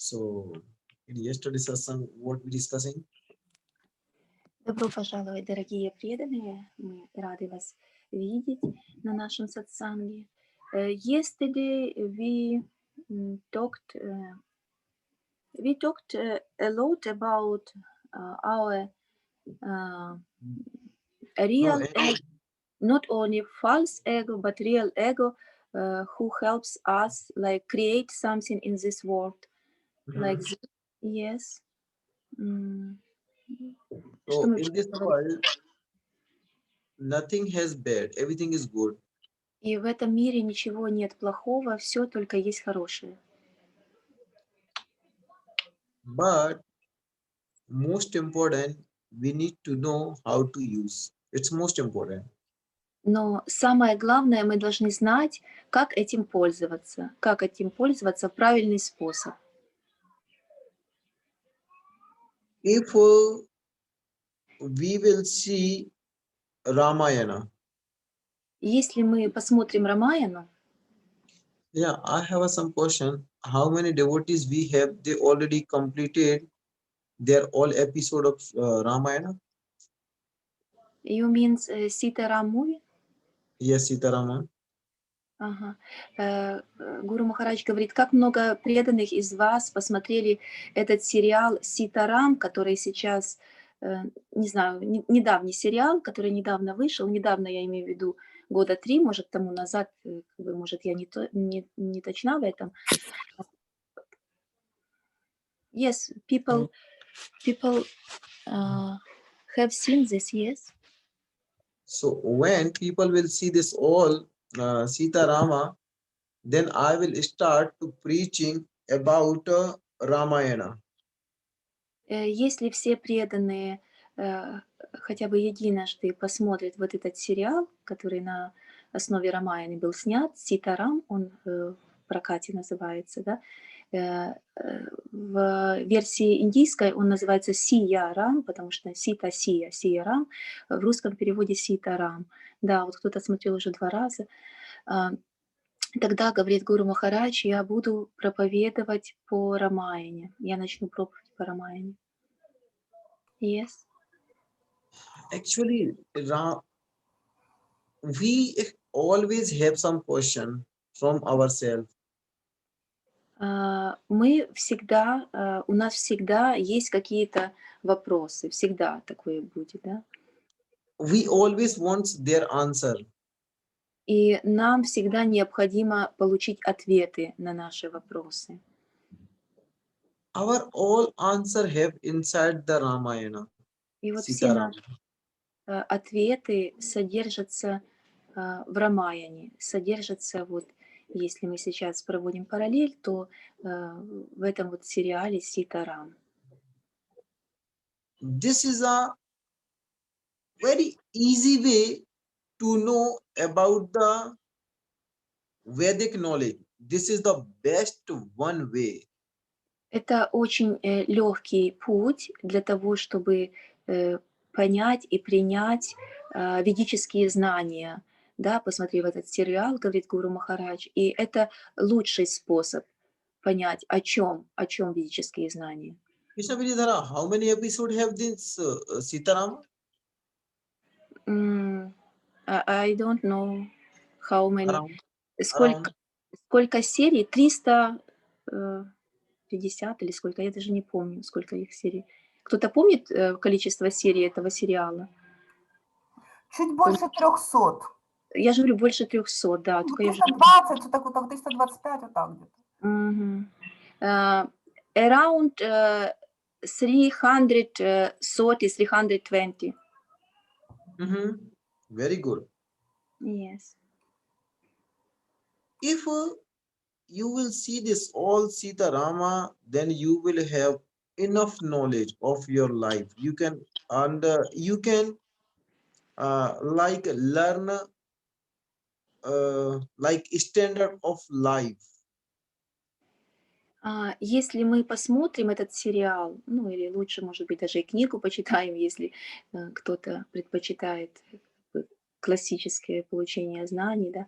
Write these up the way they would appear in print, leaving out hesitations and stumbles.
So, in yesterday's session, what we discussing? Добро пожаловать, дорогие преданные. Мы рады вас видеть на нашем сатсанге. Yesterday we talked a lot about our real ego, not only false ego, but real ego, who helps us like create something in this world, like this. Yes. So, in this world, nothing has bad, everything is good. И в этом мире ничего нет плохого, все только есть хорошее. But most important, we need to know how to use. It's most important. Но самое главное, мы должны знать, как этим пользоваться в правильный способ. If we will see Ramayana. Если мы посмотрим Рамаяну, Yeah, I have some question. How many devotees we have? They already completed their all episode of Ramayana. you means Sita Ram movie? Yes, Sita Raman. Ага. Гуру Махарадж говорит, как много преданных из вас посмотрели этот сериал Ситарам, который сейчас, не знаю, недавний сериал, который недавно вышел, недавно я имею в виду года 3, может, тому назад, может, я не точна в этом. Yes, people have seen this, yes. So when people will see this all Sita Rama, then I will start to preaching about Ramayana. Если все преданные хотя бы единожды посмотрят вот этот сериал, который на основе Рамаяны был снят, Ситарам, он в прокате называется, да? В версии индийской он называется Сия Рам, потому что Сита Сия, Сия Рам, в русском переводе Сита Рам. Да, вот кто-то смотрел уже 2 раза. Тогда, говорит Гуру Махарадж, я буду проповедовать по Рамаяне. Я начну проповедь по Рамаяне. Yes. Actually, we always have some question from ourselves. Мы всегда, у нас всегда есть какие-то вопросы, всегда такое будет, да? We always want their answer. И нам всегда необходимо получить ответы на наши вопросы. Our all answer have inside the Ramayana. И вот все наши ответы содержатся в Рамаяне, содержатся вот, если мы сейчас проводим параллель, то в этом вот сериале Ситарам. This is a very easy way to know about the Vedic knowledge. This is the best one way. Это очень легкий путь для того, чтобы понять и принять ведические знания. Да, посмотрев этот сериал, говорит Гуру Махарадж, и это лучший способ понять, о чем ведические знания. Krishna Viridhara, how many episodes have this Sitarama? I don't know how many. Around. Сколько серий? 350 или сколько? Я даже не помню, сколько их серий. Кто-то помнит количество серий этого сериала? Чуть больше 300. Я же говорю, больше 300, да. 320, вот так вот, 325, вот так где-то. Around 330, 320. Very good. Yes. If you will see this all Sita Rama, then you will have enough knowledge of your life. You can like learn like standard of life. Если мы посмотрим этот сериал, ну или лучше, может быть, даже и книгу почитаем, если кто-то предпочитает классическое получение знаний, да,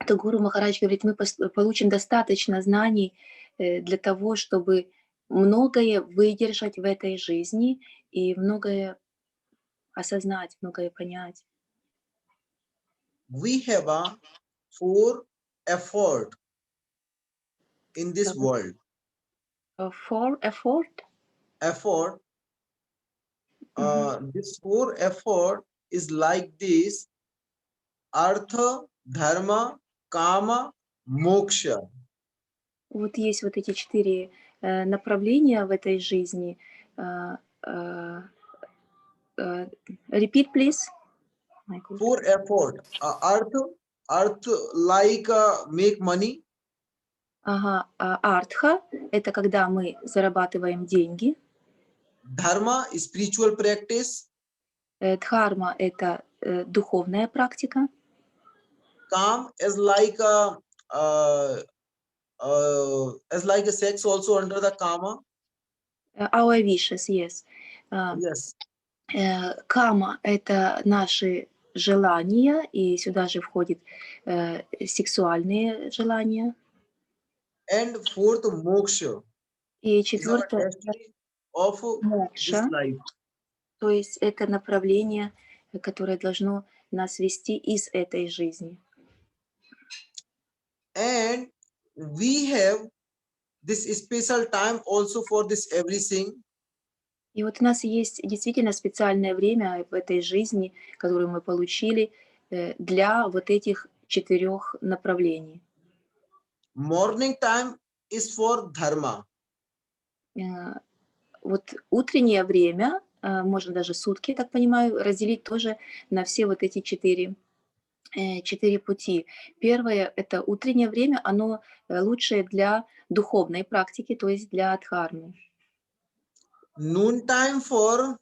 то Гуру Махарадж говорит, мы получим достаточно знаний для того, чтобы многое выдержать в этой жизни и многое осознать, многое понять. We have a four effort in this Э, world. For effort. Effort, Мгм. this four effort is like this: artha, dharma, kama, moksha. Вот есть вот эти 4 направления в этой жизни. А, а, а, Repeat, please, Michael. Four effort. Artha like make money. Ага, артха — это когда мы зарабатываем деньги. Dharma is spiritual practice. Дхарма — это духовная практика. Kam is like a sex also under the kama. Our wishes, yes. А, Yes. Кама — это наши желания, и сюда же входит сексуальные желания. And fourth, moksha И is our четвертое — destiny of this мокша, life. то есть это направление, которое должно нас вести из этой жизни. And we have this special time also for this everything. И вот у нас есть действительно специальное время в этой жизни, которую мы получили для вот этих 4 направлений. Morning time is for dharma. Э, Вот утреннее время, можно даже сутки, я так понимаю, разделить тоже на все вот эти 4 пути. Первое — это утреннее время, оно лучшее для духовной практики, то есть для дхармы. Noon time for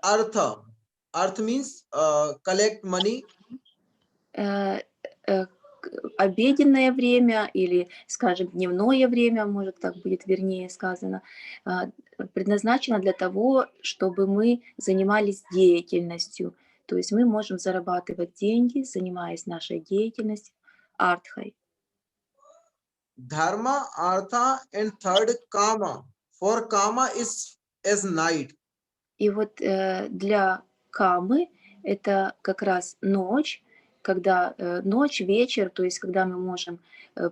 artha. Artha means collect money. Э, Обеденное время или, скажем, дневное время, может, так будет вернее сказано, а, предназначено для того, чтобы мы занимались деятельностью. То есть мы можем зарабатывать деньги, занимаясь нашей деятельностью, артхой. Dharma, artha, and third kama. For kama is as night. И вот для камы это как раз ночь, когда ночь, вечер, то есть когда мы можем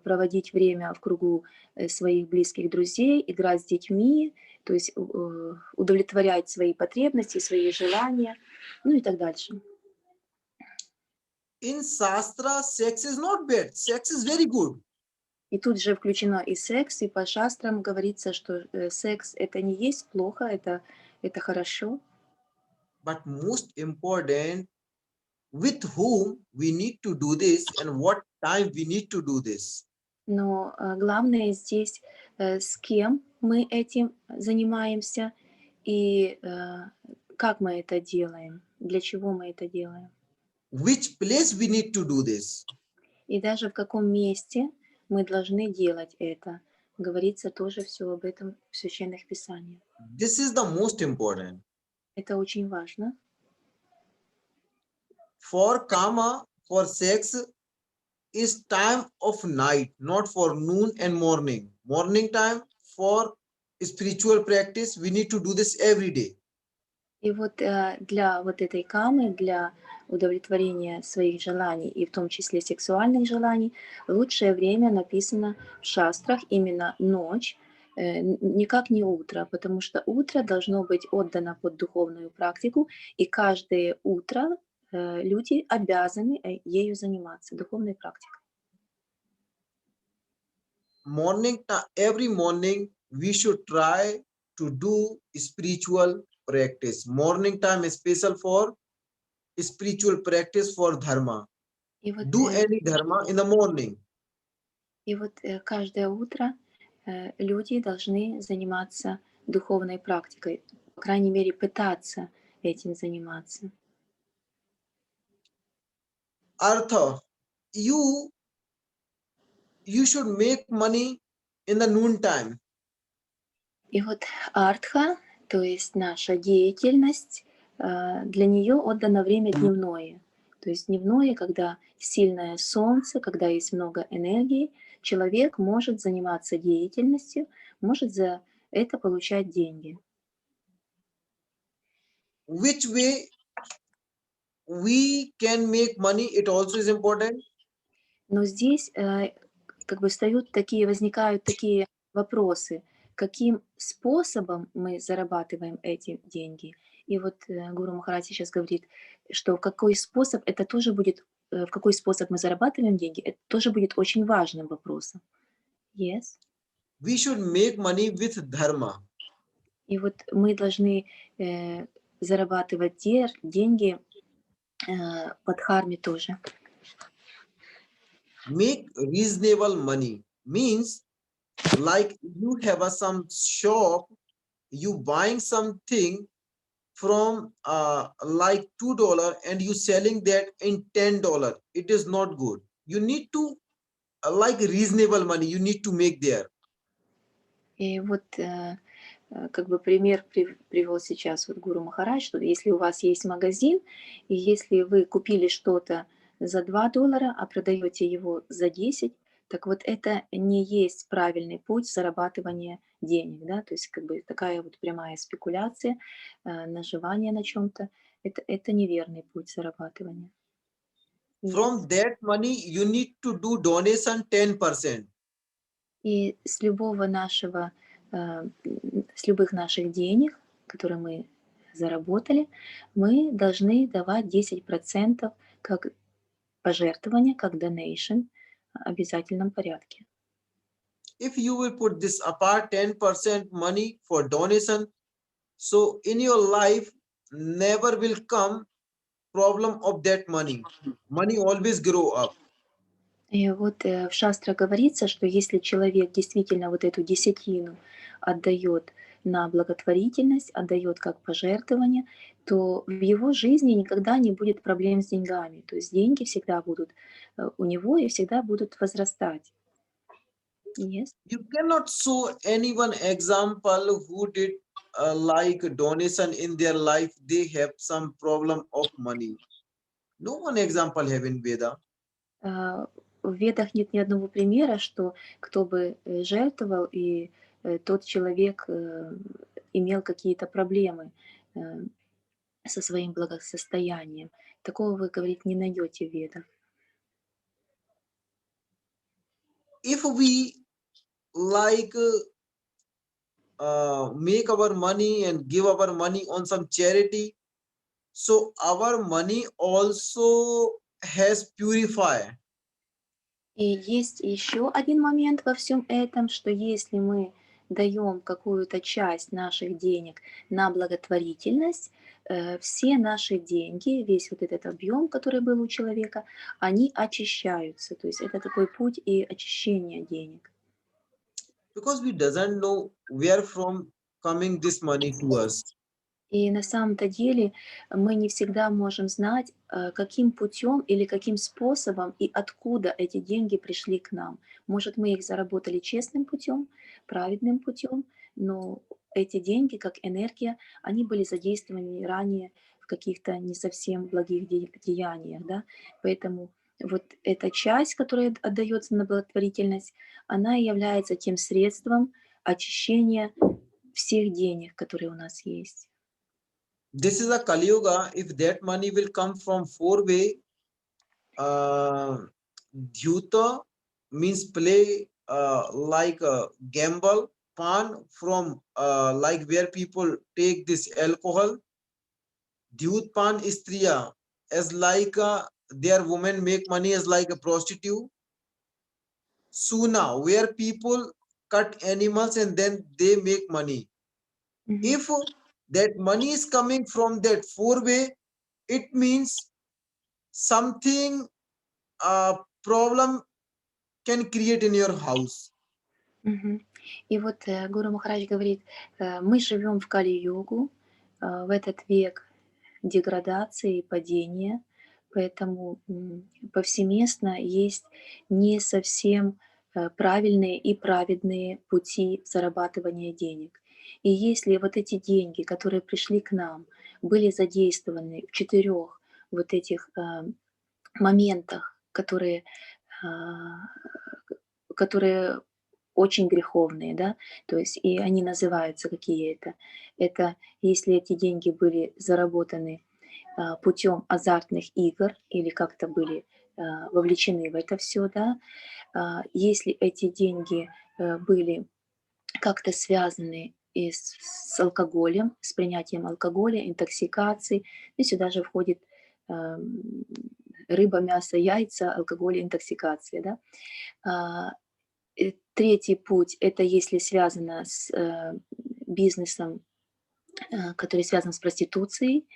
проводить время в кругу своих близких друзей, играть с детьми, то есть удовлетворять свои потребности, свои желания, ну и так дальше. In Shastra, sex is not bad. Sex is very good. И тут же включено и секс, и по шастрам говорится, что секс это не есть плохо, это хорошо. But most important, with whom we need to do this and what time we need to do this. Но главное здесь, с кем мы этим занимаемся и как мы это делаем, для чего мы это делаем. Which place we need to do this. И даже в каком месте мы должны делать это. Говорится тоже все об этом в священных писаниях. This is the most important. Это очень важно. For kama, for sex is time of night, not for noon and morning. Morning time for spiritual practice, we need to do this every day. И вот для вот этой камы, для удовлетворения своих желаний, и в том числе сексуальных желаний, лучшее время написано в шастрах именно ночь, никак не утро, потому что утро должно быть отдано под духовную практику, и каждое утро люди обязаны ею заниматься, духовной практикой. Every morning we should try to do spiritual practice. Morning time is special for spiritual practice for dharma. И вот, Do any dharma in the morning. и вот каждое утро люди должны заниматься духовной практикой, по крайней мере, пытаться этим заниматься. Artha, you should make money in the noon time. И вот артха, то есть наша деятельность, для нее отдано время дневное. То есть дневное, когда сильное солнце, когда есть много энергии, человек может заниматься деятельностью, может за это получать деньги. Which way we can make money, it also is important. Но здесь как бы возникают такие вопросы, каким способом мы зарабатываем эти деньги. И вот Гуру Махарадж сейчас говорит, что какой способ, это тоже будет, в какой способ мы зарабатываем деньги, это тоже будет очень важным вопросом. Yes. We should make money with dharma. И вот мы должны зарабатывать деньги по дхарме тоже. Make reasonable money means like you have some shop, you buying something from like $2 and you selling that in $10. It is not good. You need to like reasonable money you need to make there. И вот как бы пример привел сейчас вот Гуру Махарадж, что если у вас есть магазин, и если вы купили что-то за $2, а продаете его за 10, так вот это не есть правильный путь зарабатывания денег, да, то есть как бы такая вот прямая спекуляция, наживание на чем-то, это неверный путь зарабатывания. From that money you need to do donation 10%. И с любых наших денег, которые мы заработали, мы должны давать 10% как пожертвование, как donation в обязательном порядке. If you will put this apart 10% money for donation, so in your life never will come problem of that money. Money always grow up. И вот в шастрах говорится, что если человек действительно вот эту десятину отдает на благотворительность, отдает как пожертвование, то в его жизни никогда не будет проблем с деньгами. То есть деньги всегда будут у него и всегда будут возрастать. Yes. You cannot show anyone example who did like donation in their life, they have some problem of money. No one example have in Veda. В Ведах нет ни одного примера, что кто бы жертвовал, и тот человек имел какие-то проблемы со своим благосостоянием. Такого вы, говорит, не найдете в Ведах. If we like make our money and give our money on some charity, so our money also has purified. И есть еще один момент во всем этом, что если мы даем какую-то часть наших денег на благотворительность, все наши деньги, весь вот этот объем, который был у человека, они очищаются. То есть это такой путь и очищения денег. Because we doesn't know where from coming this money to us. И на самом-то деле мы не всегда можем знать, каким путем или каким способом и откуда эти деньги пришли к нам. Может, мы их заработали честным путем, праведным путем, но эти деньги, как энергия, они были задействованы ранее в каких-то не совсем благих деяниях. Да? Поэтому вот эта часть, которая отдается на благотворительность, она является тем средством очищения всех денег, которые у нас есть. This is a Kali Yuga. If that money will come from four-way, Dhyuta means play like a gamble, pan from like where people take this alcohol. Dhyut pan istriya as like their women make money as like a prostitute. Suna where people cut animals and then they make money. If that money is coming from that four-way, it means something problem can create in your house. И вот Гуру Махарадж говорит, мы живем в Кали-югу, в этот век деградации и падения, поэтому повсеместно есть не совсем правильные и праведные пути зарабатывания денег. И если вот эти деньги, которые пришли к нам, были задействованы в 4 вот этих моментах, которые которые очень греховные, да, то есть и они называются какие это. Это если эти деньги были заработаны путем азартных игр или как-то были вовлечены в это все, да, если эти деньги были как-то связаны и с алкоголем, с принятием алкоголя, интоксикацией, и сюда же входит ам, рыба, мясо, яйца, алкоголь, интоксикация, да. Третий путь — это если связано с бизнесом, который связан с проституцией.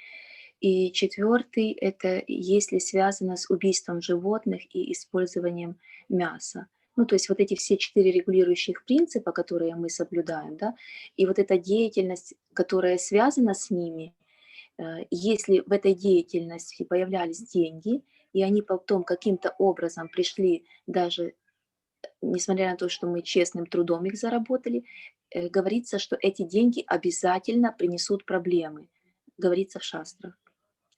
И четвертый — это если связано с убийством животных и использованием мяса. Ну, то есть вот эти все 4 регулирующих принципа, которые мы соблюдаем, да, и вот эта деятельность, которая связана с ними, если в этой деятельности появлялись деньги, и они потом каким-то образом пришли даже несмотря на то, что мы честным трудом их заработали, говорится, что эти деньги обязательно принесут проблемы. Говорится в шастрах.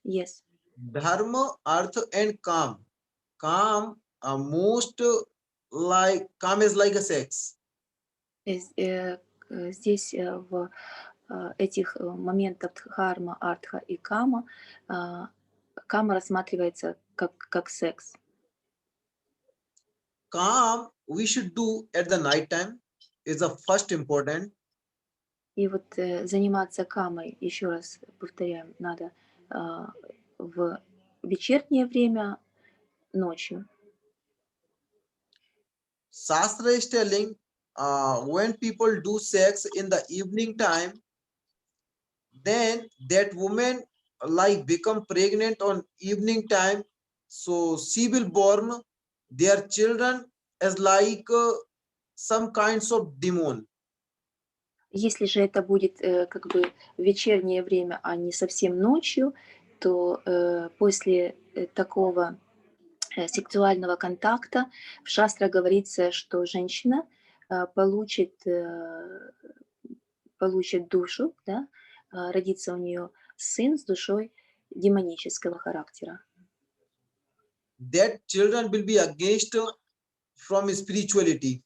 Yes. Dharma, artha, and kam. Kam are most like kam is like a sex. Здесь в этих моментах дхарма, артха и кама, кама рассматривается как секс. Kam we should do at the night time is the first important. И вот заниматься камой, еще раз повторяем, надо в вечернее время, ночью. Shastra is telling when people do sex in the evening time, then that woman like become pregnant on evening time, so she will born their children as like some kinds of demon. Если же это будет как бы в вечернее время, а не совсем ночью, то после такого сексуального контакта в шастрах говорится, что женщина получит душу, да, родится у нее сын с душой демонического характера. That children will be against from spirituality.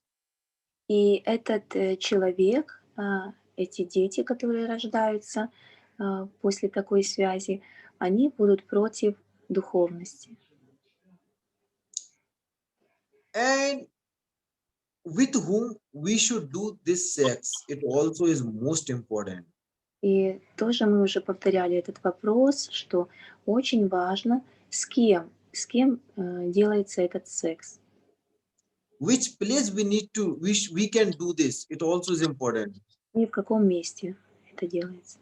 И этот человек, эти дети, которые рождаются после такой связи, они будут против духовности. And with whom we should do this sex, it also is most important. И тоже мы уже повторяли этот вопрос, что очень важно, с кем делается этот секс. Which place we need to, we can do this, it also is important. И в каком месте это делается.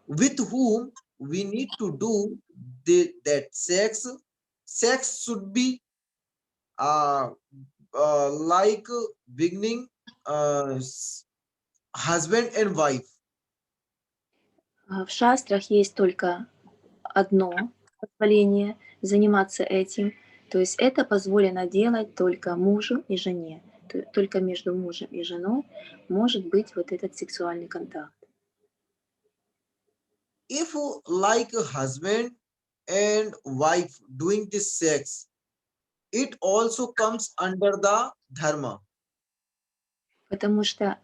With whom we need to do that sex. Sex should be like beginning husband and wife. В шастрах есть только одно позволение заниматься этим, то есть это позволено делать только мужу и жене. Только между мужем и женой может быть вот этот сексуальный контакт. If like a husband and wife doing this sex, it also comes under the dharma. Потому что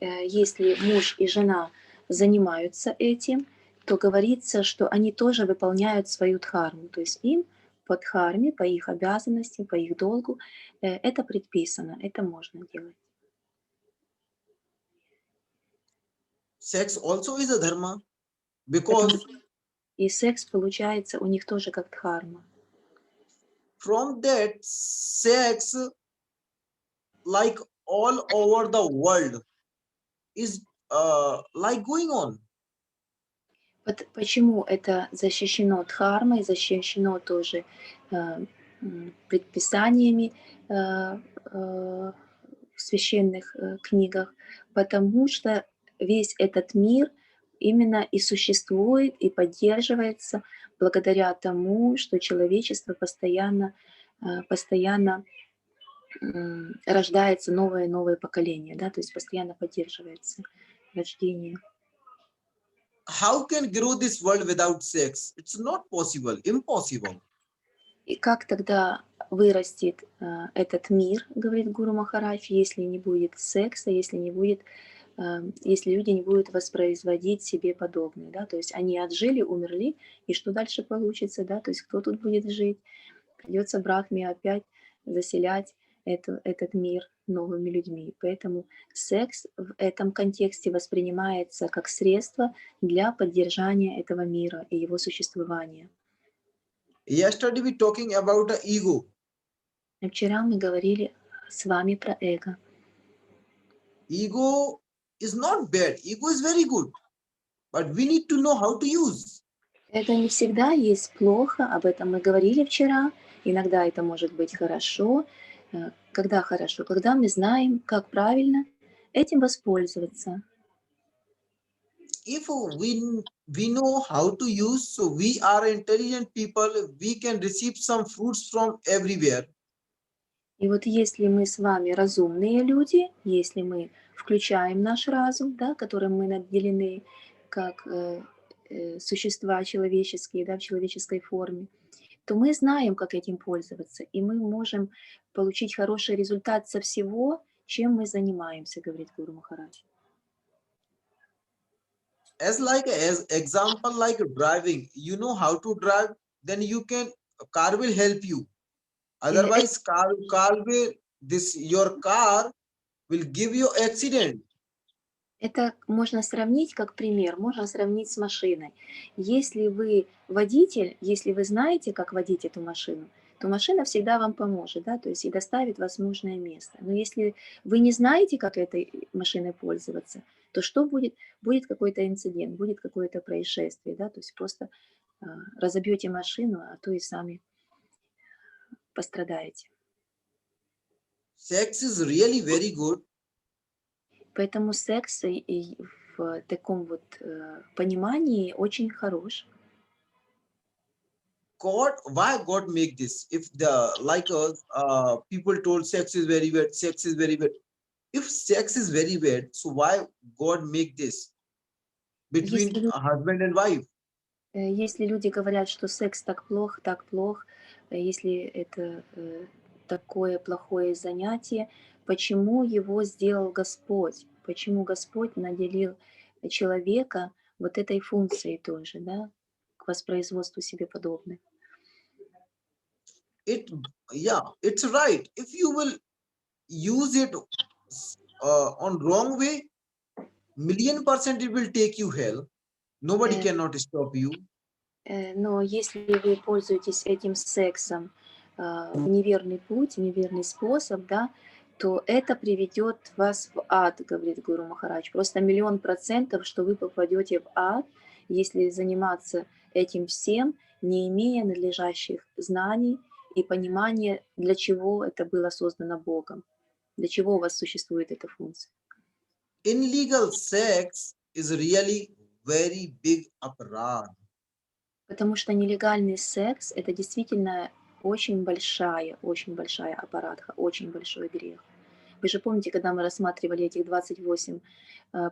если муж и жена занимаются этим, то говорится, что они тоже выполняют свою дхарму. То есть им по дхарме, по их обязанностям, по их долгу это предписано, это можно делать. Sex also is a dharma because И секс получается у них тоже как дхарма. from that sex, like all over the world, is like going on. Почему это защищено дхармой, защищено тоже предписаниями в священных книгах? Потому что весь этот мир именно и существует, и поддерживается благодаря тому, что человечество постоянно рождается новое и новое поколение, да, то есть постоянно поддерживается рождение. How can grow this world without sex? It's not possible, impossible. И как тогда вырастет этот мир, говорит Гуру Махарадж, если не будет секса, если не будет, если люди не будут воспроизводить себе подобные, да, то есть они отжили, умерли, и что дальше получится, да, то есть кто тут будет жить? Придется Брахме опять заселять этот мир новыми людьми. Поэтому секс в этом контексте воспринимается как средство для поддержания этого мира и его существования. Yesterday we talking about the ego. Вчера мы говорили с вами про эго. Ego is not bad. Ego is very good. But we need to know how to use. Эго не всегда есть плохо, об этом мы говорили вчера. Иногда это может быть хорошо. Когда хорошо? Когда мы знаем, как правильно этим воспользоваться. If we know how to use, so we are intelligent people, we can receive some fruits from everywhere. И вот если мы с вами разумные люди, если мы включаем наш разум, да, которым мы наделены как существа человеческие, да, в человеческой форме, то мы знаем, как этим пользоваться, и мы можем получить хороший результат со всего, чем мы занимаемся, говорит Гуру Махарадж. As example, like driving, you know how to drive, then you can, car will help you. Otherwise, your car will give you accident. Это можно сравнить как пример, можно сравнить с машиной. Если вы водитель, если вы знаете, как водить эту машину, то машина всегда вам поможет, да, то есть и доставит вас в нужное место. Но если вы не знаете, как этой машиной пользоваться, то что будет? Будет какой-то инцидент, будет какое-то происшествие, да, то есть просто разобьете машину, а то и сами пострадаете. Sex is really very good. Поэтому секс и в таком вот понимании очень хорош. Why God make this? If people told sex is very bad, sex is very bad. If sex is very bad, so why God make this between Если a husband and wife? Если люди говорят, что секс так плох, если это такое плохое занятие, почему его сделал Господь? Почему Господь наделил человека вот этой функцией тоже, да, к воспроизводству себе подобных? It's right. If you will use it on wrong way, 1,000,000% it will take you hell. Nobody Э, cannot stop you. Но если вы пользуетесь этим сексом в неверный путь, в неверный способ, да, то это приведет вас в ад, говорит Гуру Махарадж. Просто 1,000,000%, что вы попадете в ад, если заниматься этим всем, не имея надлежащих знаний и понимания, для чего это было создано Богом, для чего у вас существует эта функция. Illegal sex is really very big aparad. Потому что нелегальный секс – это действительно очень большая аппаратха, очень большой грех. Вы же помните, когда мы рассматривали этих 28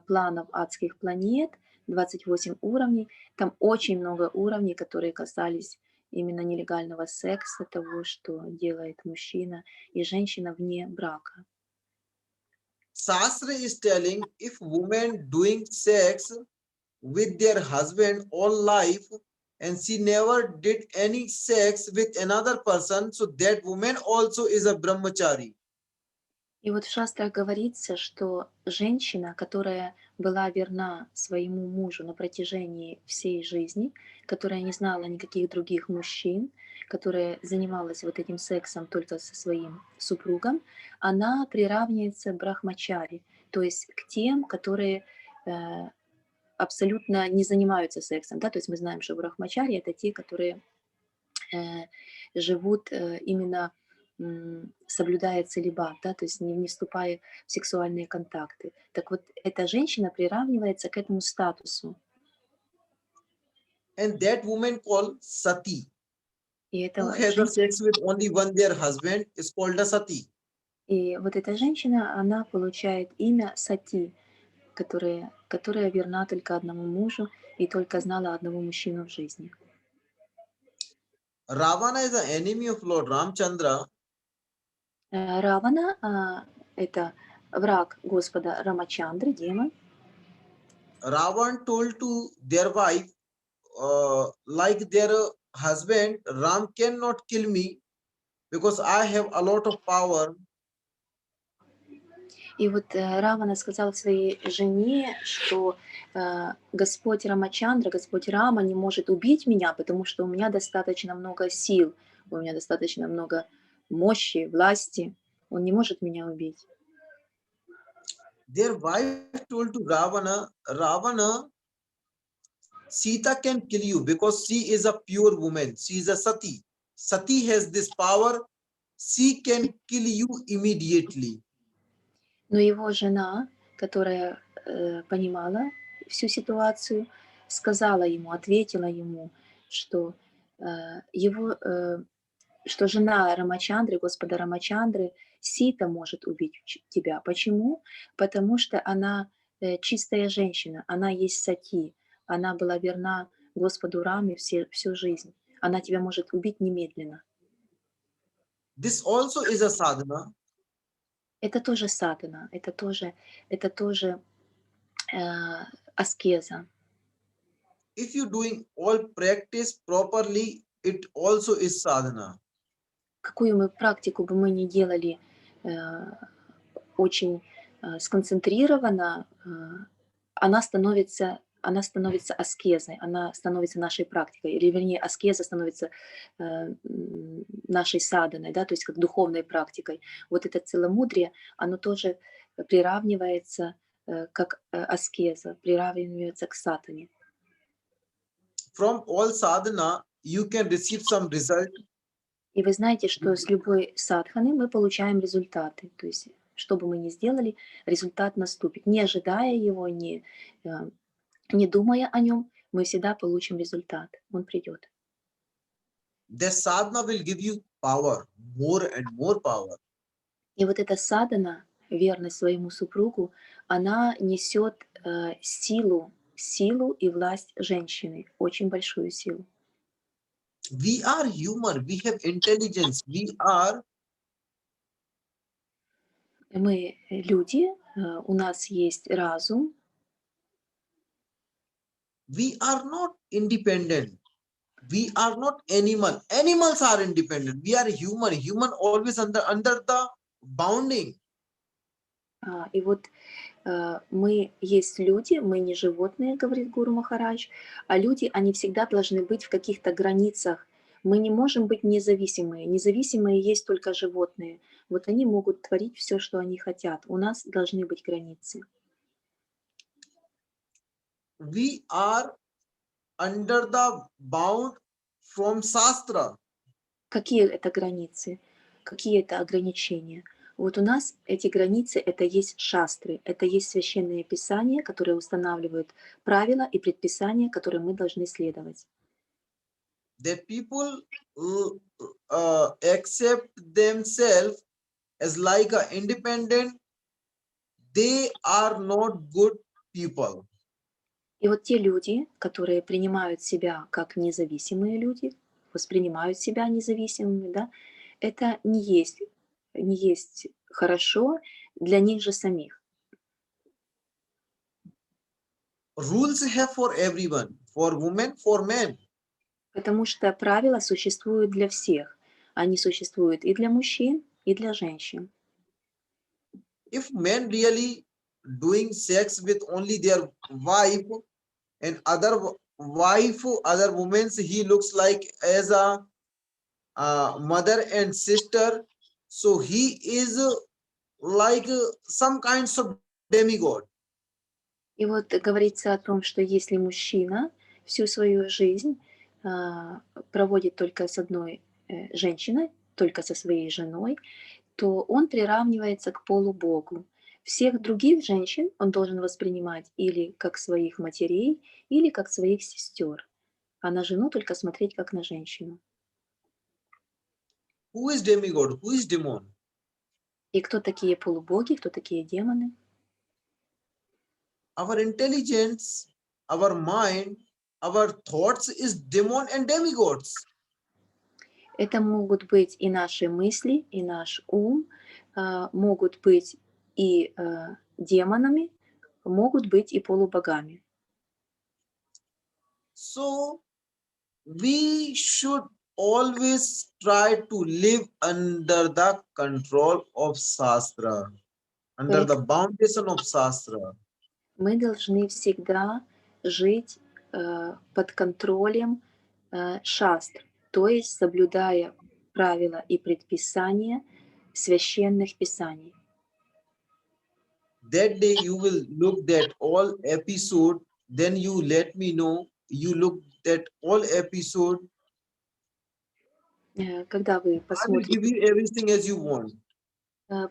планов адских планет, 28 уровней, там очень много уровней, которые касались именно нелегального секса, того, что делает мужчина и женщина вне брака. Shastra is telling if women doing sex with their husband all life and she never did any sex with another person, so that woman also is a brahmachari. И вот в шастрах говорится, что женщина, которая была верна своему мужу на протяжении всей жизни, которая не знала никаких других мужчин, которая занималась вот этим сексом только со своим супругом, она приравнивается брахмачари, то есть к тем, которые абсолютно не занимаются сексом. Да? То есть мы знаем, что брахмачари — это те, которые живут именно соблюдая целибат, да, то есть не вступая в сексуальные контакты. Так вот, эта женщина приравнивается к этому статусу. And that woman called Sati, И who эта has a женщина, sex with only one their husband, is called a Sati. и вот эта женщина, она получает имя Сати, которая верна только одному мужу и только знала одного мужчину в жизни. Ravana is the enemy of Lord Ramchandra. Равана это враг Господа Рамачандры, демон. Ravan told to their wife, like their husband, Ram cannot kill me because I have a lot of power. И вот Равана сказал своей жене, что Господь Рамачандра, Господь Рама не может убить меня, потому что у меня достаточно много сил, у меня достаточно много мощи, власти. Он не может меня убить. Their wife told to Ravana, Ravana, Sita can kill you because she is a pure woman. She is a Sati. Sati has this power. She can kill you immediately. Но его жена, которая понимала всю ситуацию, сказала ему, ответила ему, что что жена Рамачандры, Господа Рамачандры, Сита может убить тебя. Почему? Потому что она чистая женщина, она есть Сати, она была верна Господу Раме всю жизнь. Она тебя может убить немедленно. This also is a sadhana. Это тоже садхана, это тоже аскеза. If you doing all practice properly, it also is sadhana. Какую мы практику бы мы ни делали очень сконцентрированно, она становится аскезой, она становится нашей практикой, или вернее аскеза становится нашей садханой, да, то есть как духовной практикой. Вот это целомудрие, оно тоже приравнивается как аскеза, приравнивается к садхане. From all sadhana, you can receive some result. И вы знаете, что с любой садханы мы получаем результаты. То есть, что бы мы ни сделали, результат наступит. Не ожидая его, не думая о нем, мы всегда получим результат. Он придет. The sadhana will give you power, more and more power. И вот эта садхана, верность своему супругу, она несет силу и власть женщины, очень большую силу. We are human, we have intelligence, Мы люди, у нас есть разум. we are not independent. We are not animal. Animals are independent. We are human. Human always under the bounding. И вот мы есть люди, мы не животные, говорит Гуру Махарадж, а люди, они всегда должны быть в каких-то границах. Мы не можем быть независимые. Независимые есть только животные. Вот они могут творить все, что они хотят. У нас должны быть границы. We are under the bound from Shastra. Какие это границы? Какие это ограничения? Вот у нас эти границы — это есть шастры, это есть священные писания, которые устанавливают правила и предписания, которые мы должны следовать. That people accept themselves as like a independent, they are not good people. И вот те люди, которые принимают себя как независимые люди, воспринимают себя независимыми, да, это не есть хорошо для них же самих. Rules have for everyone, for women, for men. Потому что правила существуют для всех. Они существуют и для мужчин, и для женщин. If men really doing sex with only their wife and other women, he looks like as a mother and sister, so he is like some kinds of demigod. И вот говорится о том, что если мужчина всю свою жизнь проводит только с одной женщиной, только со своей женой, то он приравнивается к полубогу. Всех других женщин он должен воспринимать или как своих матерей, или как своих сестер, а на жену только смотреть как на женщину. Who is demigod? Who is demon? И кто такие полубоги, кто такие демоны? Our intelligence, our mind, our thoughts is demon and demigods. Это могут быть и наши мысли, и наш ум, могут быть и демонами, могут быть и полубогами. So we should always try to live under the control of Shastra, under the foundation of Shastra. Мы должны всегда жить под контролем шастр, то есть соблюдая правила и предписания священных писаний. That day you will look at all episode, then you let me know you look at all episode. Когда вы I will посмотрите, give you everything as you want.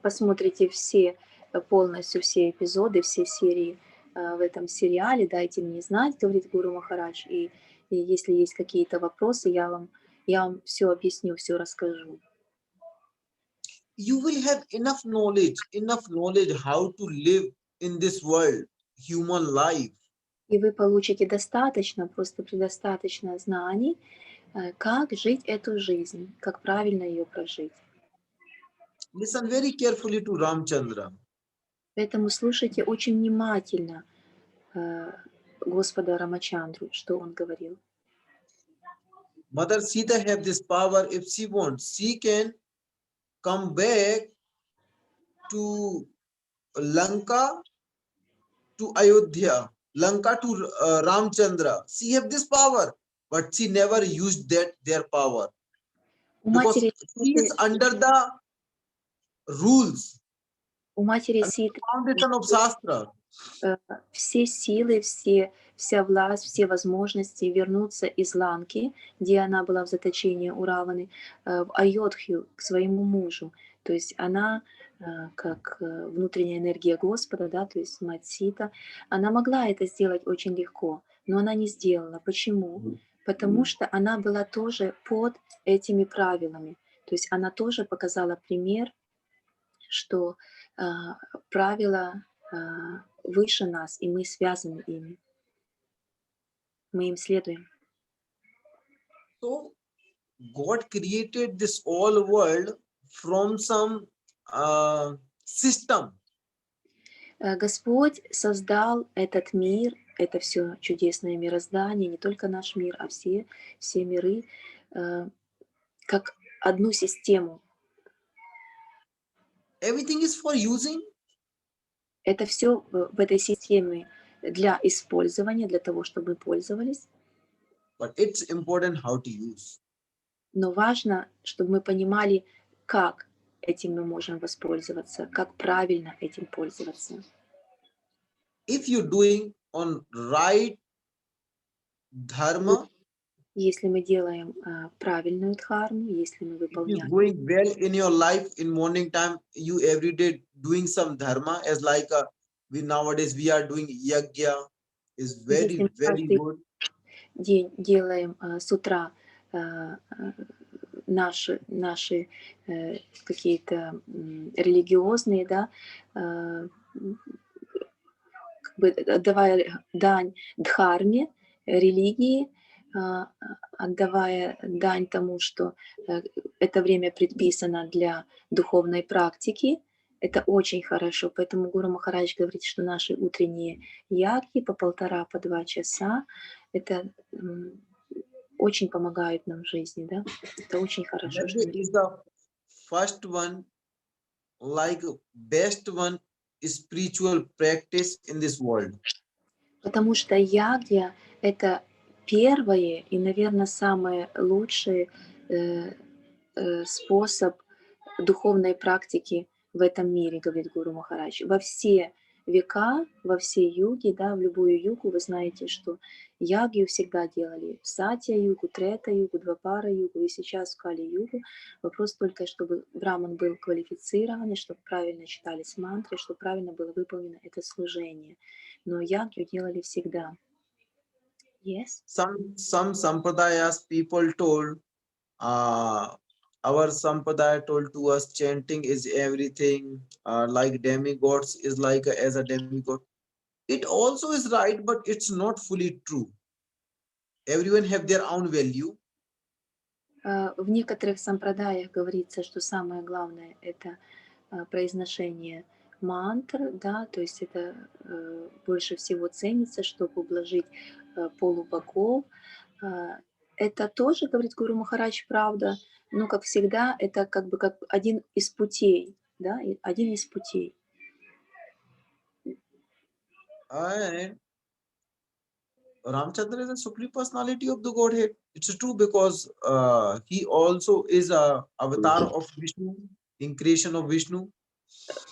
посмотрите все, полностью все эпизоды, все серии в этом сериале, дайте мне знать, говорит Гуру Махарадж, и если есть какие-то вопросы, я вам все объясню, все расскажу. You will have enough knowledge how to live in this world, human life. И вы получите достаточно, просто предостаточно знаний, как жить эту жизнь, как правильно ее прожить. Listen very carefully to Ramchandra. Поэтому слушайте очень внимательно Господа Рамачандру, что он говорил. Mother Sita have this power. If she wants, she can come back to Lanka, to Ayodhya, Lanka to Ramchandra. She have this power, but she never used their power У because матери, she is under the rules у матери and Ситы foundation of Shastra. все силы, вся власть, все возможности вернуться из Ланки, где она была в заточении у Раваны, в Айодхью к своему мужу. То есть она, как внутренняя энергия Господа, да, то есть мать Сита, она могла это сделать очень легко, но она не сделала. Почему? Потому что она была тоже под этими правилами. То есть она тоже показала пример, что правила выше нас, и мы связаны ими. Мы им следуем. So God created this whole world from some system. Господь создал этот мир, это все чудесное мироздание, не только наш мир, а все миры, как одну систему. Everything is for using. Это все в этой системе для использования, для того, чтобы пользовались. But it's important how to use. Но важно, чтобы мы понимали, как этим мы можем воспользоваться, как правильно этим пользоваться. If you're doing on right dharma, Если мы делаем правильную дхарму, если мы if you're выполняем, going well in your life in morning time, you every day doing some dharma as like we nowadays we are doing yagya is very если мы very каждый good. день делаем с утра наши какие-то религиозные, да, как бы отдавая дань дхарме, религии, отдавая дань тому, что это время предписано для духовной практики, это очень хорошо. Поэтому Гуру Махарадж говорит, что наши утренние ягьи по 1,5-2 часа, это очень помогают нам в жизни, да? Это очень хорошо. Что Yagya is the first one, like best one spiritual practice in this world. Потому что ягья — это первое и, наверное, самый лучший способ духовной практики в этом мире, говорит Гуру Махарадж. Во все века, во все юги, да, в любую югу, вы знаете, что ягью всегда делали в Сатья-югу, Трета-югу, Двапара-югу и сейчас в Кали-югу. Вопрос только, чтобы браман был квалифицированный, чтобы правильно читались мантры, чтобы правильно было выполнено это служение. Но ягью делали всегда. Yes? Some sampradayas people told, our sampradaya told to us chanting is everything, like demigods is like as a demigod. It also is right, but it's not fully true. Everyone have their own value. В некоторых сампрадаях говорится, что самое главное — это произношение мантр, да, то есть это больше всего ценится, чтобы ублажить полубогов. Это тоже, говорит Гуру Махарадж, правда, но, как всегда, это как бы как один из путей, да, один из путей. And Ramchandra is a supreme personality of the Godhead. It's true because he also is a avatar of Vishnu, in creation of Vishnu.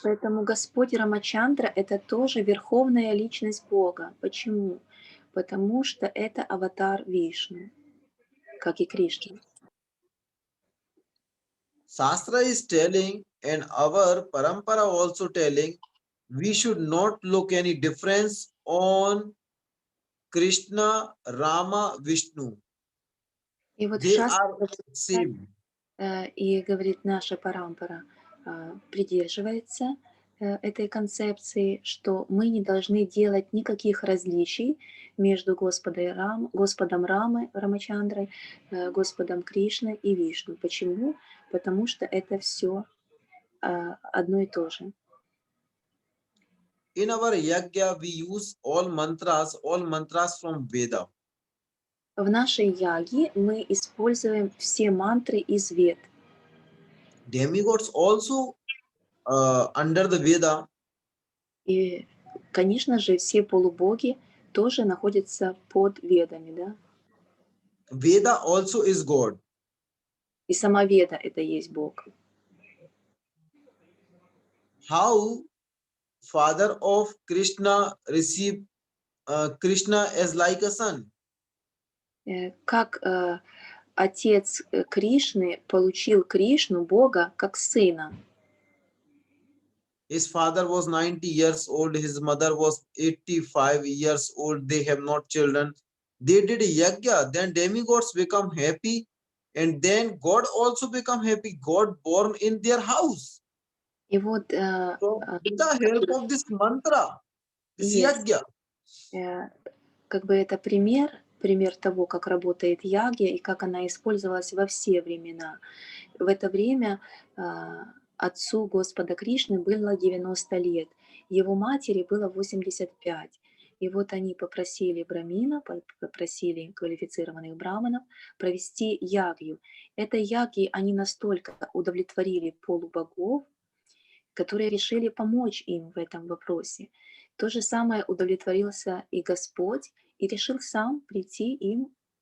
Поэтому Господь Рамачандра — это тоже верховная личность Бога. Почему? Потому что это аватар Вишну, как и Кришна. Shastra is telling, and our parampara also telling, we should not look any difference on Krishna, Rama, Vishnu. И вот They Шастра are same. и говорит, наша парампара придерживается этой концепции, что мы не должны делать никаких различий между Господом Рамы, Рамачандрой, Господом Кришной и Вишну. Почему? Потому что это все одно и то же. In our yagya, we use all mantras from Veda. В нашей яге мы используем все мантры из Вед. Demigods also under the Veda. И, конечно же, все полубоги тоже находятся под Ведами, да? Veda also is God. И сама Веда — это есть Бог. How father of Krishna received Krishna as like a son? Как отец Кришны получил Кришну, Бога, как сына. His father was 90 years old, his mother was 85 years old. They have not children. They did yagya, then demigods become happy, and then God also become happy. God born in their house. И вот So with the help of this mantra, this есть, yagya, как бы это пример того, как работает ягья и как она использовалась во все времена. В это время отцу Господа Кришны было 90 лет, его матери было 85. И вот они попросили брамина, попросили квалифицированных браманов провести ягью. Этой ягьей они настолько удовлетворили полубогов, которые решили помочь им в этом вопросе. То же самое удовлетворился и Господь, и решил сам прийти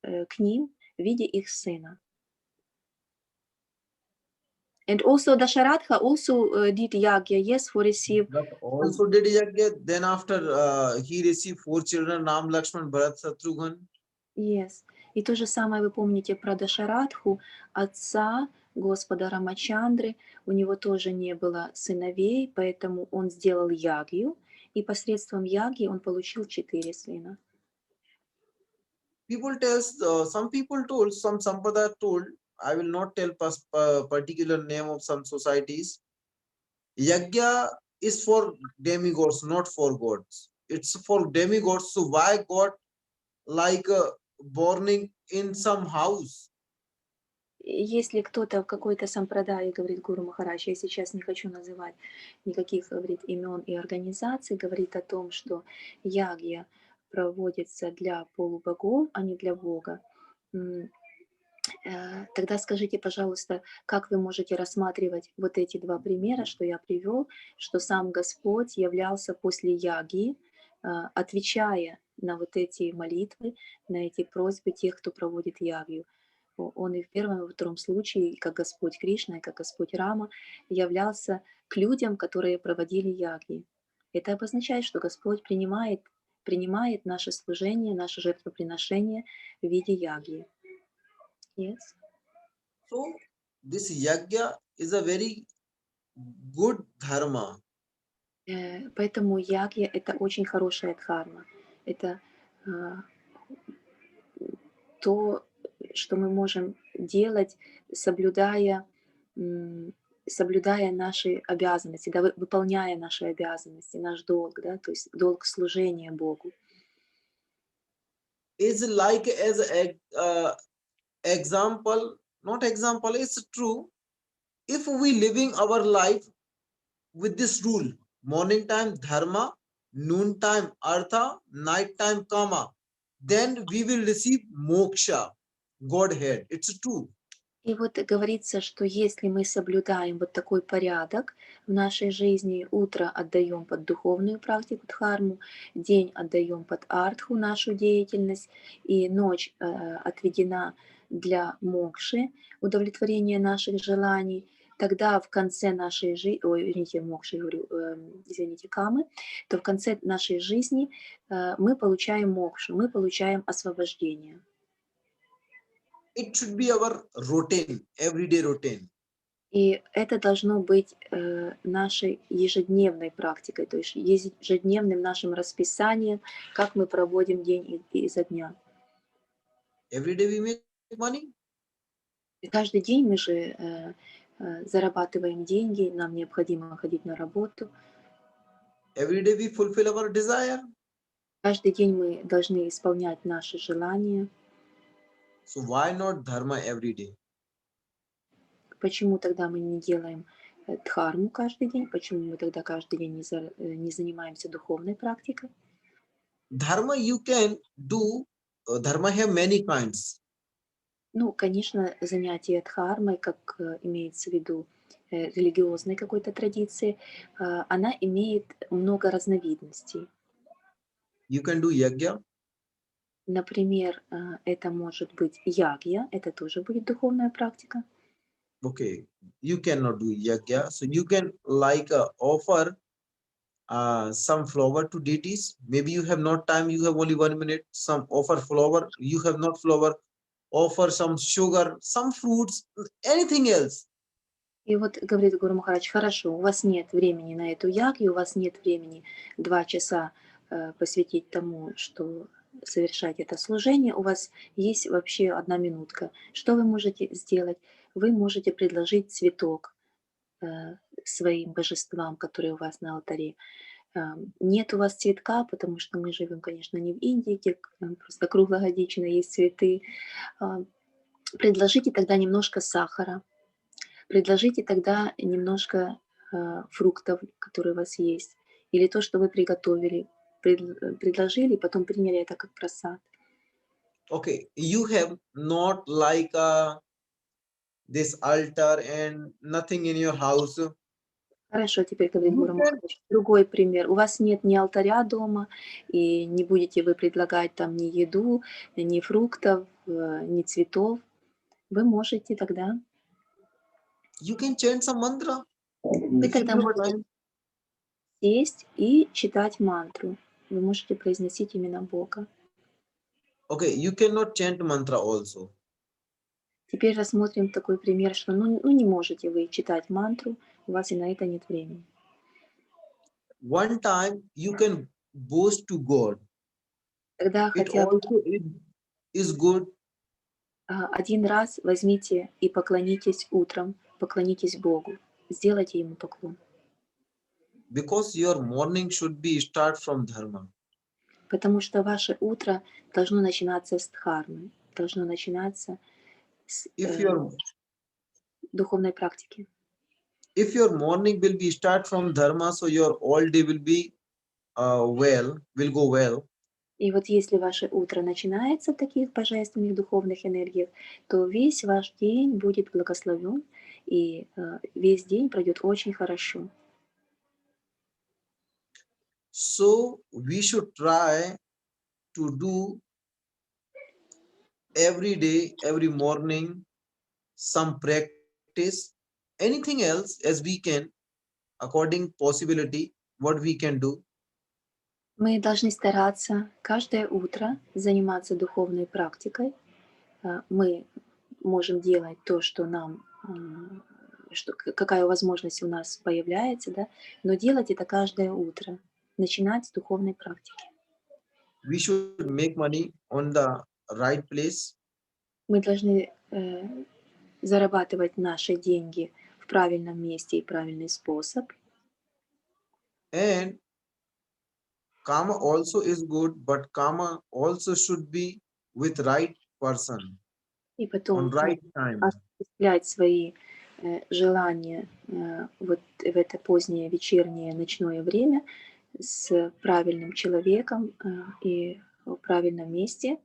к ним в виде их сына. And also Dasharatha also did yagya, yes, for receive. but also did yagya. Then after he received 4 children, Ram, Lakshman, Bharat, Shatrughan. Yes. И то же самое вы помните про Дашаратху, отца Господа Рамачандры. У него тоже не было сыновей, поэтому он сделал ягью, и посредством ягьи он получил 4 сына. People tells, some people told, some sampradaya told, I will not tell particular name of some societies. Yagya is for demigods, not for gods. It's for demigods. So why God like born in some house? Если кто-то в какой-то сампрадае, говорит Гуру Махарадж, я сейчас не хочу называть никаких, говорит, имен и организаций, говорит о том, что ягья проводится для полубогов, а не для Бога. Тогда скажите, пожалуйста, как вы можете рассматривать вот эти два примера, что я привел, что сам Господь являлся после яги, отвечая на вот эти молитвы, на эти просьбы тех, кто проводит ягью. Он и в первом, и во втором случае, как Господь Кришна, и как Господь Рама, являлся к людям, которые проводили ягьи. Это обозначает, что Господь принимает наше служение, наше жертвоприношение в виде ягьи. Yes. So this yagya is a very good dharma. Поэтому ягья — это очень хорошая дхарма. Это то, что мы можем делать, соблюдая наши обязанности, да, выполняя наши обязанности, наш долг, да, то есть долг служения Богу. Is like as example, not example, it's true. If we living our life with this rule, morning time dharma, noon time artha, night time kama, then we will receive moksha, Godhead. It's true. И вот говорится, что если мы соблюдаем вот такой порядок в нашей жизни, утро отдаем под духовную практику дхарму, день отдаем под артху, нашу деятельность, и ночь отведена для мокши, удовлетворения наших желаний, тогда в конце нашей жизни, ой, извините, мокши, говорю, извините, камы, то в конце нашей жизни мы получаем мокшу, мы получаем освобождение. It should be our routine, everyday routine. И это должно быть нашей ежедневной практикой, то есть ежедневным нашим расписанием, как мы проводим день изо дня. Every day we make money. И каждый день мы же зарабатываем деньги, нам необходимо ходить на работу. Every day we fulfill our desire. Каждый день мы должны исполнять наши желания. So why not dharma every day? Почему тогда мы не делаем дхарму каждый день? Почему мы тогда каждый день не занимаемся духовной практикой? Dharma you can do. Dharma have many kinds. Ну, конечно, занятие дхармой, как имеется в виду религиозной какой-то традиции, она имеет много разновидностей. You can do yajna. Например, это может быть ягья, это тоже будет духовная практика. Okay, you cannot do yajna. So you can offer some flower to deities. Maybe you have not time. You have only 1 minute. Some offer flower. You have not flower. Offer some sugar, some fruits, anything else. И вот говорит Гуру Махарадж, хорошо, у вас нет времени на эту ягью, у вас нет времени 2 часа посвятить тому, что совершать это служение, у вас есть вообще 1 минутка. Что вы можете сделать? Вы можете предложить цветок своим божествам, которые у вас на алтаре. Нет у вас цветка, потому что мы живем, конечно, не в Индии, где просто круглогодично есть цветы. Предложите тогда немножко сахара, предложите тогда немножко фруктов, которые у вас есть, или то, что вы приготовили, предложили, потом приняли это как просад. Okay, you have not this altar and nothing in your house. Хорошо, теперь говорит Гуру Махарадж. Другой пример. У вас нет ни алтаря дома, и не будете вы предлагать там ни еду, ни фруктов, ни цветов. Вы можете тогда... You can chant some mantra. Вы тогда можете сесть и читать мантру. Вы можете произносить имена Бога. Okay, you cannot chant mantra also. Теперь рассмотрим такой пример, что не можете вы читать мантру, у вас и на это нет времени. One time you can boast to God. Тогда It хотя бы also is good. один раз возьмите и поклонитесь утром, поклонитесь Богу, сделайте Ему поклон. Because your morning should be start from dharma. Потому что ваше утро должно начинаться с дхармы, должно начинаться с духовной практики. If your morning will be start from dharma, so your all day will be will go well. И вот если ваше утро начинается в таких божественных духовных энергиях, то весь ваш день будет благословен, и весь день пройдет очень хорошо. So we should try to do every day, every morning, some practice, anything else as we can, according possibility, what we can do. Мы должны стараться каждое утро заниматься духовной практикой. Мы можем делать то, что нам, какая возможность у нас появляется, да? Но делать это каждое утро, начинать с духовной практики. We should make money on the right place. Мы должны зарабатывать наши деньги в правильном месте и правильный способ. And karma also is good, but karma also should be with right person. И on потом right time. осуществлять свои желания вот в это позднее вечернее ночное время с правильным человеком и в правильном месте.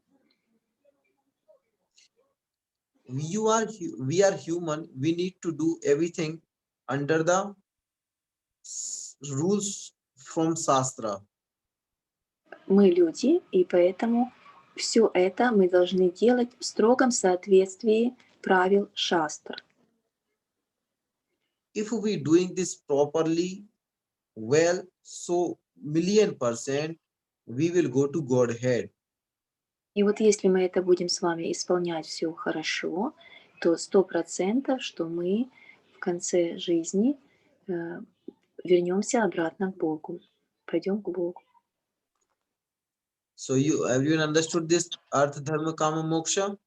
We are human. We need to do everything under the rules from Shastra. Мы люди, и поэтому все это мы должны делать в строгом соответствии правил шастр. If we doing this properly, well, so 1,000,000% we will go to Godhead. И вот если мы это будем с вами исполнять все хорошо, то 100%, что мы в конце жизни вернемся обратно к Богу, пойдем к Богу. So everyone understood this Artha Dharma Kama Moksha?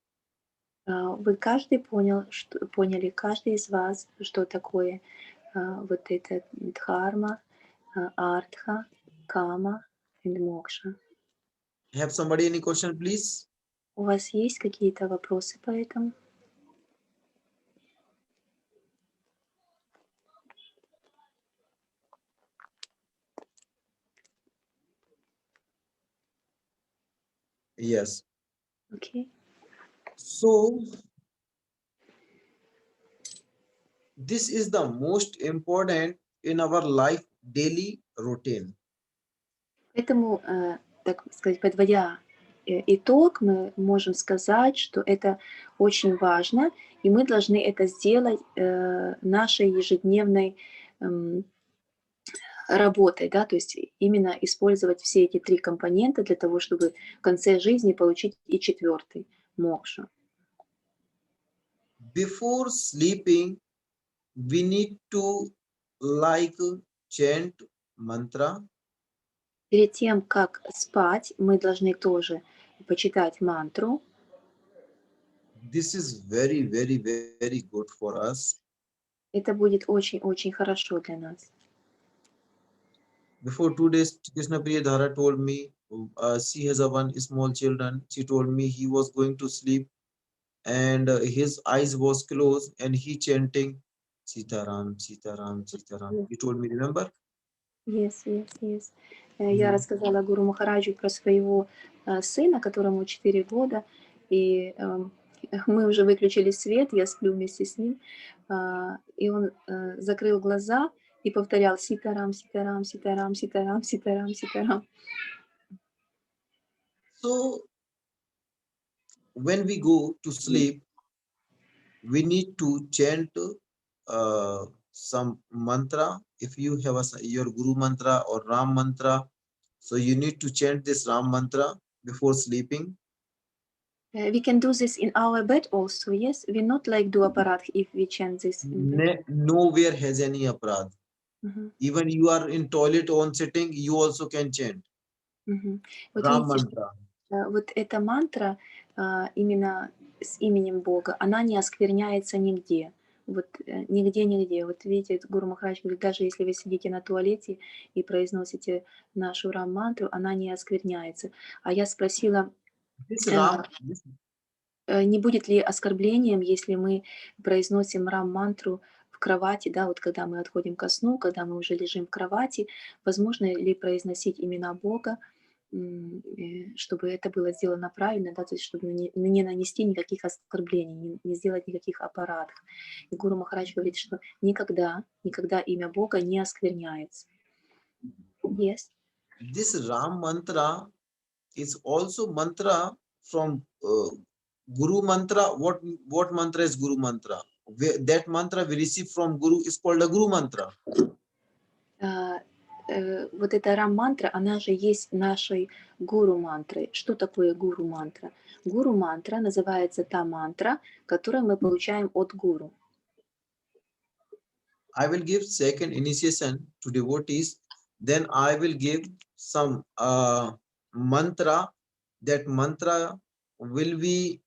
Вы каждый поняли, каждый из вас, что такое вот это дхарма, артха, кама и мокша. Have somebody any question, please? У вас есть какие-то вопросы по этому? Yes. Окей. So this is the most important in our life daily routine. Поэтому, так сказать, подводя итог, мы можем сказать, что это очень важно, и мы должны это сделать нашей ежедневной работой, да, то есть именно использовать все эти три компонента для того, чтобы в конце жизни получить и четвертый мокша. Before sleeping, we need to chant mantra. Перед тем, как спать, мы должны тоже почитать мантру. This is very, very, very good for us. Это будет очень-очень хорошо для нас. Before 2 days, Krishna Priyadhara told me she has a one small children. She told me he was going to sleep and his eyes was closed and he chanting Sitaram, Sitaram, Sitaram. He told me, remember? Yes. Я рассказала Гуру Махараджу про своего сына, которому 4 года, и мы уже выключили свет, я сплю вместе с ним, и он закрыл глаза и повторял Ситарам, Ситарам, Ситарам, Ситарам, Ситарам, Ситарам. So when we go to sleep, we need to chant some mantra. If you have your Guru mantra or Ram mantra, so you need to chant this Ram mantra before sleeping. We can do this in our bed also, yes? We not like do aparat if we chant this in bed. Nowhere has any aparad. Even you are in toilet on sitting, you also can chant Вот Ram видите, mantra. вот эта мантра именно с именем Бога, она не оскверняется нигде. Вот нигде. Вот видите, Гуру Махарадж говорит, даже если вы сидите на туалете и произносите нашу рам-мантру, она не оскверняется. А я спросила, не будет ли оскорблением, если мы произносим рам-мантру в кровати, да, вот когда мы отходим ко сну, когда мы уже лежим в кровати, возможно ли произносить имена Бога, чтобы это было сделано правильно, да, то есть чтобы не нанести никаких оскорблений, не сделать никаких аппаратов. И Гуру Махарадж говорит, что никогда имя Бога не оскверняется. Yes. This Ram mantra is also mantra from Guru mantra. What mantra is Guru mantra? That mantra we receive from Guru is called a Guru mantra. Вот эта рам-мантра, она же есть нашей гуру-мантрой. Что такое гуру-мантра? Гуру-мантра называется та мантра, которую мы получаем от гуру. I will give second initiation to devotees. Then I will give some mantra. That mantra will be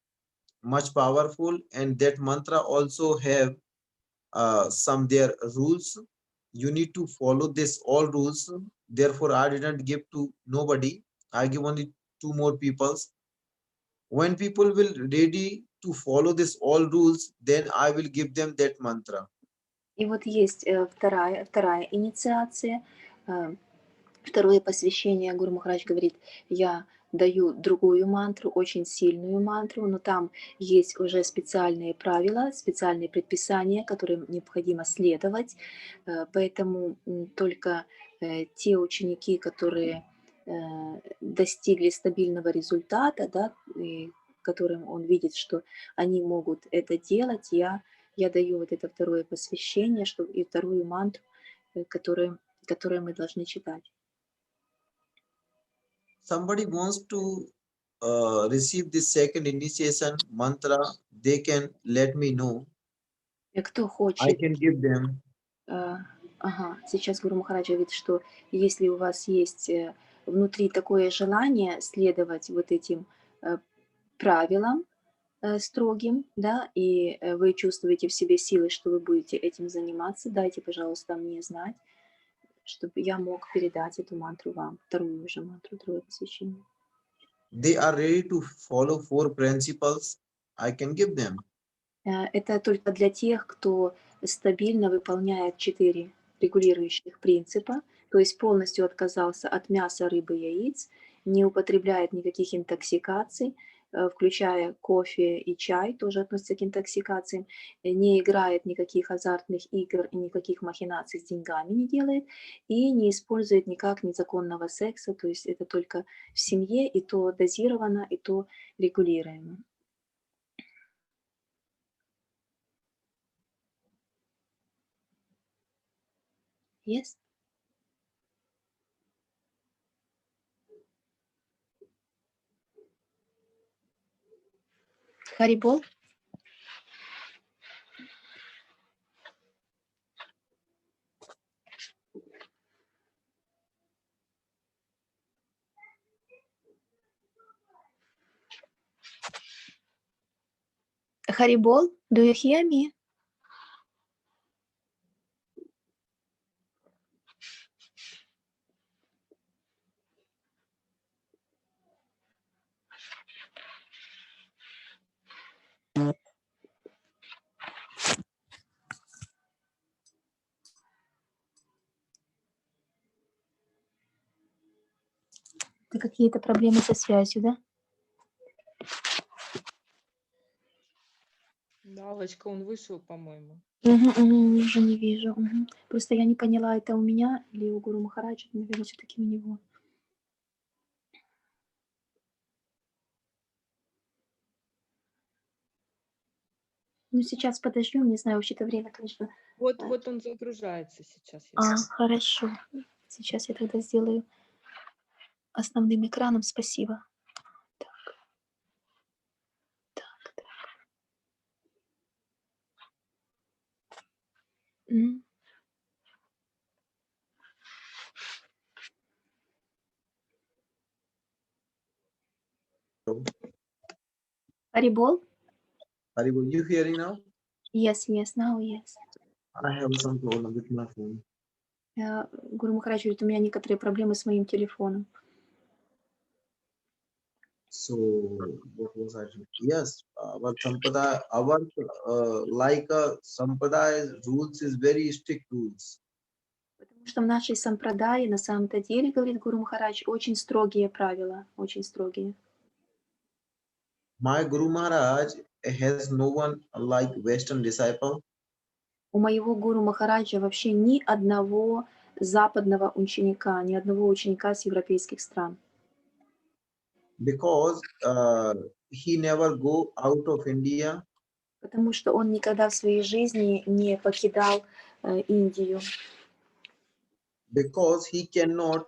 much powerful, and that mantra also have some their rules. You need to follow this all rules. Therefore, I didn't give to nobody. I give only 2 more peoples. When people will ready to follow this all rules, then I will give them that mantra. И вот есть вторая инициация, второе посвящение. Гуру Махарадж говорит, я даю другую мантру, очень сильную мантру, но там есть уже специальные правила, специальные предписания, которым необходимо следовать. Поэтому только те ученики, которые достигли стабильного результата, да, и которым он видит, что они могут это делать, я даю вот это второе посвящение, и вторую мантру, которую мы должны читать. Somebody wants to receive this second initiation mantra, they can let me know. Кто I хочет, can give them. сейчас Гуру Махарадж говорит, что если у вас есть внутри такое желание следовать вот этим правилам строгим, да, и вы чувствуете в себе силы, что вы будете этим заниматься, дайте, пожалуйста, мне знать, чтобы я мог передать эту мантру вам, вторую уже мантру, второе посвящение. They are ready to follow 4 principles, I can give them. Это только для тех, кто стабильно выполняет 4 регулирующих принципа, то есть полностью отказался от мяса, рыбы, яиц, не употребляет никаких интоксикаций, включая кофе и чай, тоже относятся к интоксикациям, не играет никаких азартных игр и никаких махинаций с деньгами не делает, и не использует никак незаконного секса, то есть это только в семье, и то дозировано, и то регулируемо. Yes? Харибол? Харибол, do you hear me? Это какие-то проблемы со связью, да? Да, Аллочка, он вышел, по-моему. Уже не вижу. Просто я не поняла, это у меня или у Гуру Махараджа, наверное, все-таки у него. Ну, сейчас подождем, не знаю, вообще-то время, конечно. Вот он загружается сейчас. Хорошо. Сейчас я тогда сделаю основным экраном. Спасибо. Так. М. Харибол? Haribol, you hearing now? Yes, now yes. I have some problem with my phone. Гуру Махарадж говорит, у меня некоторые проблемы с моим телефоном. So what was I doing? Yes, our Sampradaya, like Sampradaya rules is very strict rules. Потому что в нашей сампрадае на самом-то деле, говорит Гуру Махарадж, очень строгие правила, очень строгие. My Guru Maharaj has no one like Western disciple. У моего Гуру Махараджа вообще ни одного западного ученика, ни одного ученика с европейских стран. Because he never go out of India. Потому что он никогда в своей жизни не покидал Индию. Because he cannot,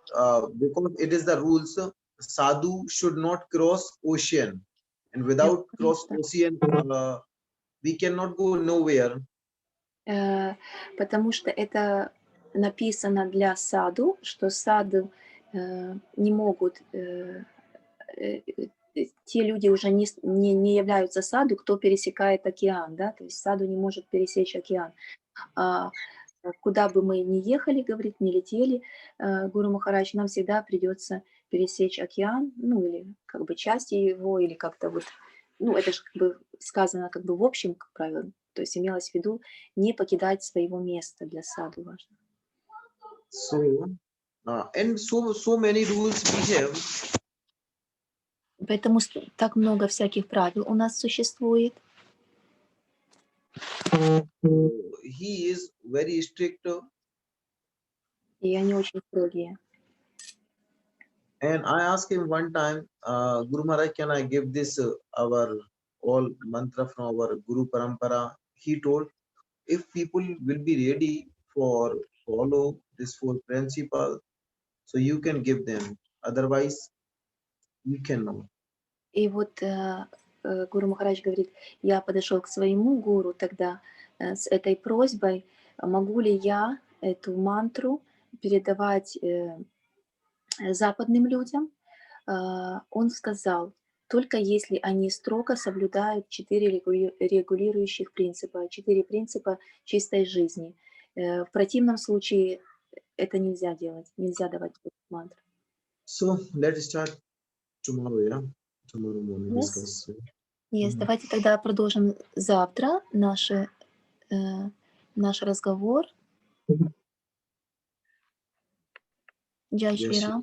because it is the rules, sadhu should not cross ocean, and without cross ocean, we cannot go nowhere. Потому что это написано для саду, что саду не могут, те люди уже не являются саду, кто пересекает океан, да, то есть саду не может пересечь океан. Куда бы мы ни ехали, говорит, не летели, Гуру Махарадж, нам всегда придется пересечь океан, ну или как бы части его, или как-то вот ну, это же как бы сказано как бы в общем, как правило, то есть имелось в виду не покидать своего места для саду важно. So, and so many rules we have. Поэтому так много всяких правил у нас существует. He is very strict, И они очень строгие. and I asked him one time, Guru Maharaj, can I give this our all mantra from our Guru Parampara? He told, if people will be ready for follow this four principle, so you can give them. Otherwise, you cannot. И вот Гуру Махарадж говорит, я подошел к своему гуру тогда с этой просьбой, могу ли я эту мантру передавать западным людям. Он сказал, только если они строго соблюдают 4 регулирующих принципа, 4 принципа чистой жизни. В противном случае это нельзя делать, нельзя давать мантру. So let's start tomorrow, yeah? Tomorrow morning Yes. discuss. Yes, Мгм. давайте тогда продолжим завтра наш разговор. Джай Yes, Шри Рам.